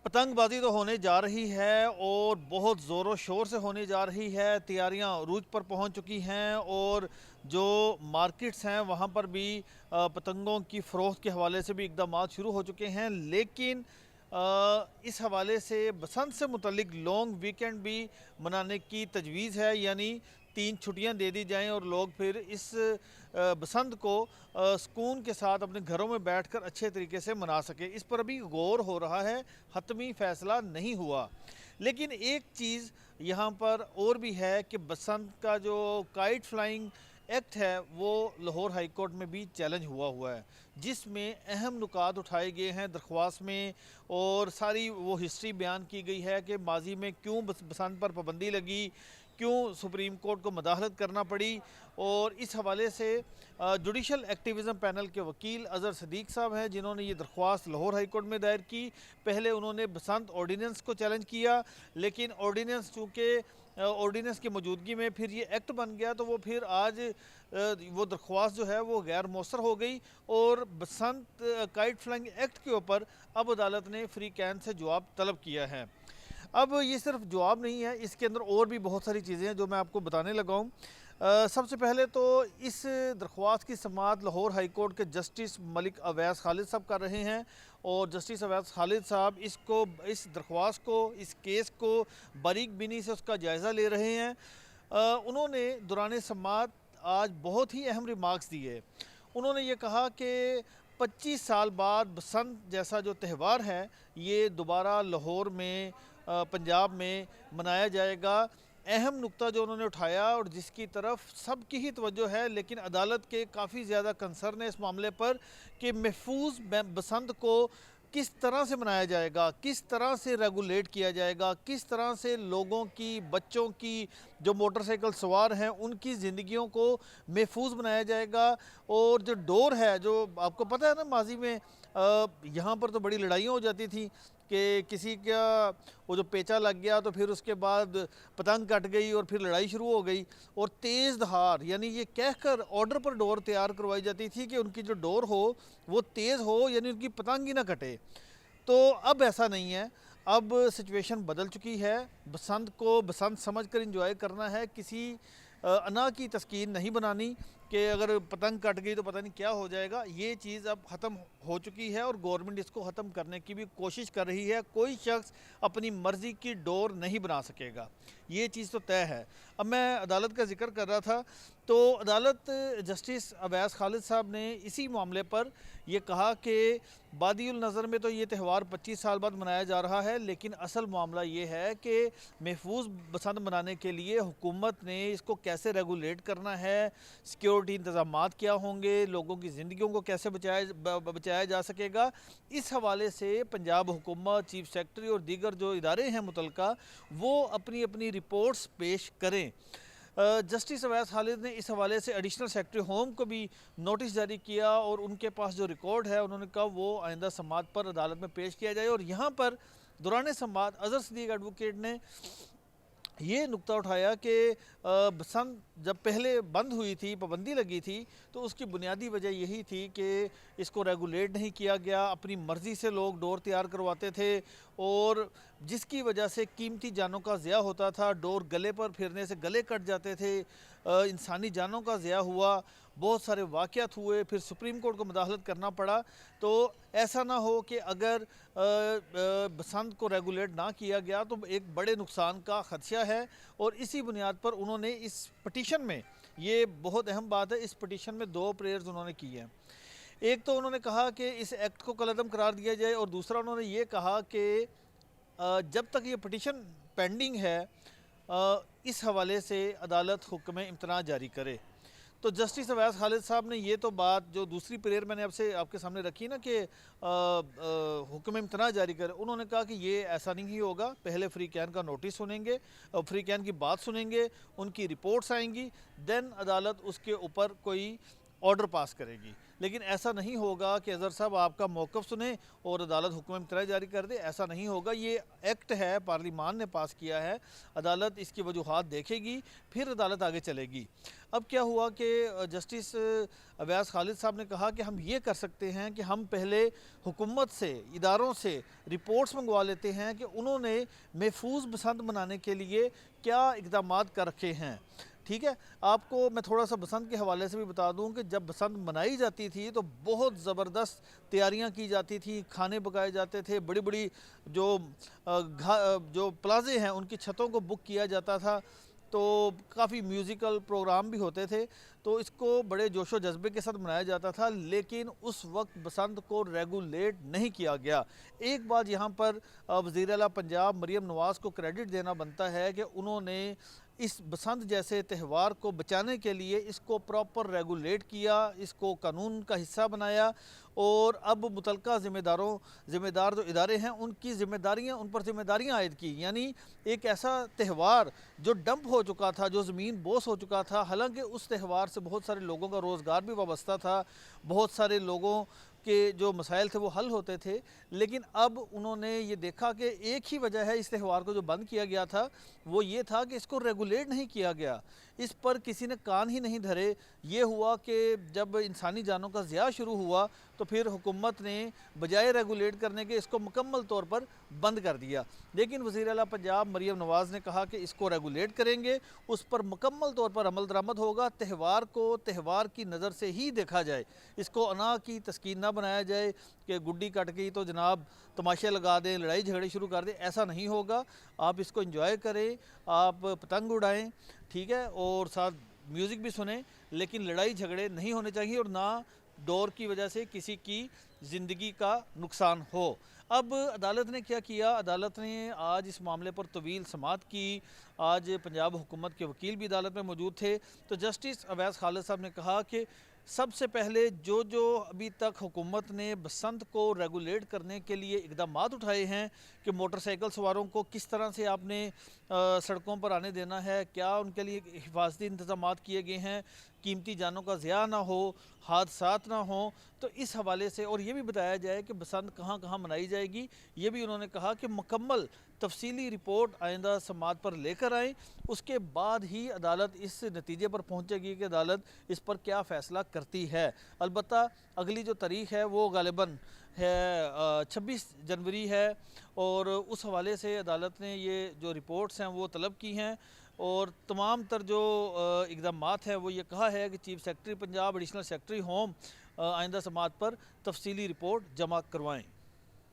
پتنگ بازی تو ہونے جا رہی ہے اور بہت زور و شور سے ہونے جا رہی ہے. تیاریاں عروج پر پہنچ چکی ہیں اور جو مارکیٹس ہیں وہاں پر بھی پتنگوں کی فروخت کے حوالے سے بھی اقدامات شروع ہو چکے ہیں. لیکن اس حوالے سے بسنت سے متعلق لانگ ویکینڈ بھی منانے کی تجویز ہے، یعنی 3 چھٹیاں دے دی جائیں اور لوگ پھر اس بسنت کو سکون کے ساتھ اپنے گھروں میں بیٹھ کر اچھے طریقے سے منا سکے. اس پر ابھی غور ہو رہا ہے، حتمی فیصلہ نہیں ہوا. لیکن ایک چیز یہاں پر اور بھی ہے کہ بسنت کا جو کائٹ فلائنگ ایکٹ ہے وہ لاہور ہائی کورٹ میں بھی چیلنج ہوا ہے، جس میں اہم نکات اٹھائے گئے ہیں درخواست میں، اور ساری وہ ہسٹری بیان کی گئی ہے کہ ماضی میں کیوں بسنت پر پابندی لگی، کیوں سپریم کورٹ کو مداخلت کرنا پڑی. اور اس حوالے سے جوڈیشل ایکٹیویزم پینل کے وکیل اظہر صدیق صاحب ہیں، جنہوں نے یہ درخواست لاہور ہائی کورٹ میں دائر کی. پہلے انہوں نے بسنت آرڈیننس کو چیلنج کیا، لیکن آرڈیننس چونکہ آرڈیننس کی موجودگی میں پھر یہ ایکٹ بن گیا، تو وہ پھر آج وہ درخواست جو ہے وہ غیر مؤثر ہو گئی. اور بسنت کائٹ فلائنگ ایکٹ کے اوپر اب عدالت نے فری کین سے جواب طلب کیا ہے. اب یہ صرف جواب نہیں ہے، اس کے اندر اور بھی بہت ساری چیزیں ہیں جو میں آپ کو بتانے لگا ہوں. سب سے پہلے تو اس درخواست کی سماعت لاہور ہائی کورٹ کے جسٹس ملک اویس خالد صاحب کر رہے ہیں، اور جسٹس اویس خالد صاحب اس درخواست کو، اس کیس کو باریک بینی سے اس کا جائزہ لے رہے ہیں. انہوں نے دوران سماعت آج بہت ہی اہم ریمارکس دیے. انہوں نے یہ کہا کہ 25 سال بعد بسنت جیسا جو تہوار ہے یہ دوبارہ لاہور میں، پنجاب میں منایا جائے گا. اہم نقطہ جو انہوں نے اٹھایا اور جس کی طرف سب کی ہی توجہ ہے، لیکن عدالت کے کافی زیادہ کنسرن ہے اس معاملے پر، کہ محفوظ بسنت کو کس طرح سے منایا جائے گا، کس طرح سے ریگولیٹ کیا جائے گا، کس طرح سے لوگوں کی، بچوں کی، جو موٹر سائیکل سوار ہیں ان کی زندگیوں کو محفوظ بنایا جائے گا. اور جو ڈور ہے، جو آپ کو پتہ ہے نا، ماضی میں یہاں پر تو بڑی لڑائیاں ہو جاتی تھیں کہ کسی کا وہ جو پیچا لگ گیا تو پھر اس کے بعد پتنگ کٹ گئی اور پھر لڑائی شروع ہو گئی. اور تیز دھار، یعنی یہ کہہ کر آرڈر پر ڈور تیار کروائی جاتی تھی کہ ان کی جو ڈور ہو وہ تیز ہو، یعنی ان کی پتنگ ہی نہ کٹے. تو اب ایسا نہیں ہے، اب سچویشن بدل چکی ہے. بسنت کو بسنت سمجھ کر انجوائے کرنا ہے، کسی انا کی تسکین نہیں بنانی کہ اگر پتنگ کٹ گئی تو پتہ نہیں کیا ہو جائے گا. یہ چیز اب ختم ہو چکی ہے اور گورنمنٹ اس کو ختم کرنے کی بھی کوشش کر رہی ہے. کوئی شخص اپنی مرضی کی ڈور نہیں بنا سکے گا، یہ چیز تو طے ہے. اب میں عدالت کا ذکر کر رہا تھا، تو عدالت جسٹس اویس خالد صاحب نے اسی معاملے پر یہ کہا کہ بادی النظر میں تو یہ تہوار 25 سال بعد منایا جا رہا ہے، لیکن اصل معاملہ یہ ہے کہ محفوظ بسنت منانے کے لیے حکومت نے اس کو کیسے ریگولیٹ کرنا ہے، سیکیورٹی انتظامات کیا ہوں گے، لوگوں کی زندگیوں کو کیسے بچایا جا سکے گا. اس حوالے سے پنجاب حکومت، چیف سیکرٹری اور دیگر جو ادارے ہیں متعلقہ، وہ اپنی اپنی رپورٹس پیش کریں. جسٹس اویس خالد نے اس حوالے سے ایڈیشنل سیکرٹری ہوم کو بھی نوٹس جاری کیا، اور ان کے پاس جو ریکارڈ ہے انہوں نے کہا وہ آئندہ سماعت پر عدالت میں پیش کیا جائے. اور یہاں پر دوران سماعت اظہر صدیق ایڈوکیٹ نے یہ نقطہ اٹھایا کہ بسنت جب پہلے بند ہوئی تھی، پابندی لگی تھی، تو اس کی بنیادی وجہ یہی تھی کہ اس کو ریگولیٹ نہیں کیا گیا، اپنی مرضی سے لوگ ڈور تیار کرواتے تھے، اور جس کی وجہ سے قیمتی جانوں کا ضیاع ہوتا تھا. ڈور گلے پر پھرنے سے گلے کٹ جاتے تھے، انسانی جانوں کا ضیاع ہوا، بہت سارے واقعات ہوئے، پھر سپریم کورٹ کو مداخلت کرنا پڑا. تو ایسا نہ ہو کہ اگر بسنت کو ریگولیٹ نہ کیا گیا تو ایک بڑے نقصان کا خدشہ ہے. اور اسی بنیاد پر انہوں نے اس پٹیشن میں، یہ بہت اہم بات ہے، اس پٹیشن میں 2 پریئرز انہوں نے کی ہیں. ایک تو انہوں نے کہا کہ اس ایکٹ کو کالعدم قرار دیا جائے، اور دوسرا انہوں نے یہ کہا کہ جب تک یہ پٹیشن پینڈنگ ہے اس حوالے سے عدالت حکم امتناع جاری کرے. تو جسٹس اویس خالد صاحب نے یہ تو بات، جو دوسری پریئر میں نے آپ کے سامنے رکھی نا کہ حکم امتناع جاری کرے، انہوں نے کہا کہ یہ ایسا نہیں ہوگا. پہلے فری کین کا نوٹس سنیں گے، فری کین کی بات سنیں گے، ان کی رپورٹس آئیں گی، دین عدالت اس کے اوپر کوئی آرڈر پاس کرے گی. لیکن ایسا نہیں ہوگا کہ اظہر صاحب آپ کا موقف سنیں اور عدالت حکم امتناعی جاری کر دے، ایسا نہیں ہوگا۔ یہ ایکٹ ہے، پارلیمان نے پاس کیا ہے، عدالت اس کی وجوہات دیکھے گی، پھر عدالت آگے چلے گی۔ اب کیا ہوا کہ جسٹس اویس خالد صاحب نے کہا کہ ہم یہ کر سکتے ہیں کہ ہم پہلے حکومت سے، اداروں سے رپورٹس منگوا لیتے ہیں کہ انہوں نے محفوظ بسنت منانے کے لیے کیا اقدامات کر رکھے ہیں۔ ٹھیک ہے، آپ کو میں تھوڑا سا بسنت کے حوالے سے بھی بتا دوں کہ جب بسنت منائی جاتی تھی تو بہت زبردست تیاریاں کی جاتی تھی، کھانے پکائے جاتے تھے، بڑی بڑی جو پلازے ہیں ان کی چھتوں کو بک کیا جاتا تھا، تو کافی میوزیکل پروگرام بھی ہوتے تھے، تو اس کو بڑے جوش و جذبے کے ساتھ منایا جاتا تھا۔ لیکن اس وقت بسنت کو ریگولیٹ نہیں کیا گیا۔ ایک بات یہاں پر وزیر اعلیٰ پنجاب مریم نواز کو کریڈٹ دینا بنتا ہے کہ انہوں نے اس بسنت جیسے تہوار کو بچانے کے لیے اس کو پراپر ریگولیٹ کیا، اس کو قانون کا حصہ بنایا، اور اب متعلقہ ذمہ دار جو ادارے ہیں ان کی ان پر ذمہ داریاں عائد کی۔ یعنی ایک ایسا تہوار جو ڈمپ ہو چکا تھا، جو زمین بوس ہو چکا تھا، حالانکہ اس تہوار سے بہت سارے لوگوں کا روزگار بھی وابستہ تھا، بہت سارے لوگوں کے جو مسائل تھے وہ حل ہوتے تھے، لیکن اب انہوں نے یہ دیکھا کہ ایک ہی وجہ ہے اس تہوار کو جو بند کیا گیا تھا، وہ یہ تھا کہ اس کو ریگولیٹ نہیں کیا گیا، اس پر کسی نے کان ہی نہیں دھرے۔ یہ ہوا کہ جب انسانی جانوں کا ضیاع شروع ہوا تو پھر حکومت نے بجائے ریگولیٹ کرنے کے اس کو مکمل طور پر بند کر دیا۔ لیکن وزیر اعلیٰ پنجاب مریم نواز نے کہا کہ اس کو ریگولیٹ کریں گے، اس پر مکمل طور پر عمل درآمد ہوگا، تہوار کو تہوار کی نظر سے ہی دیکھا جائے، اس کو انا کی تسکین نہ بنایا جائے کہ گڈی کٹ گئی تو جناب تماشے لگا دیں، لڑائی جھگڑے شروع کر دیں، ایسا نہیں ہوگا۔ آپ اس کو انجوائے کریں، آپ پتنگ اڑائیں، ٹھیک ہے، اور ساتھ میوزک بھی سنیں، لیکن لڑائی جھگڑے نہیں ہونے چاہیے اور نہ ڈور کی وجہ سے کسی کی زندگی کا نقصان ہو۔ اب عدالت نے کیا کیا؟ عدالت نے آج اس معاملے پر طویل سماعت کی۔ آج پنجاب حکومت کے وکیل بھی عدالت میں موجود تھے، تو جسٹس اویس خالد صاحب نے کہا کہ سب سے پہلے جو ابھی تک حکومت نے بسنت کو ریگولیٹ کرنے کے لیے اقدامات اٹھائے ہیں کہ موٹر سائیکل سواروں کو کس طرح سے آپ نے سڑکوں پر آنے دینا ہے، کیا ان کے لیے حفاظتی انتظامات کیے گئے ہیں، قیمتی جانوں کا ضیاع نہ ہو، حادثات نہ ہوں، تو اس حوالے سے اور یہ بھی بتایا جائے کہ بسنت کہاں کہاں منائی جائے گی، یہ بھی انہوں نے کہا کہ مکمل تفصیلی رپورٹ آئندہ سماعت پر لے کر آئیں، اس کے بعد ہی عدالت اس نتیجے پر پہنچے گی کہ عدالت اس پر کیا فیصلہ کرتی ہے۔ البتہ اگلی جو تاریخ ہے وہ غالباً ہے 26 جنوری ہے، اور اس حوالے سے عدالت نے یہ جو رپورٹس ہیں وہ طلب کی ہیں، اور تمام تر جو اقدامات ہیں وہ یہ کہا ہے کہ chief secretary Punjab, additional secretary home آئندہ سماعت پر تفصیلی رپورٹ جمع کروائیں۔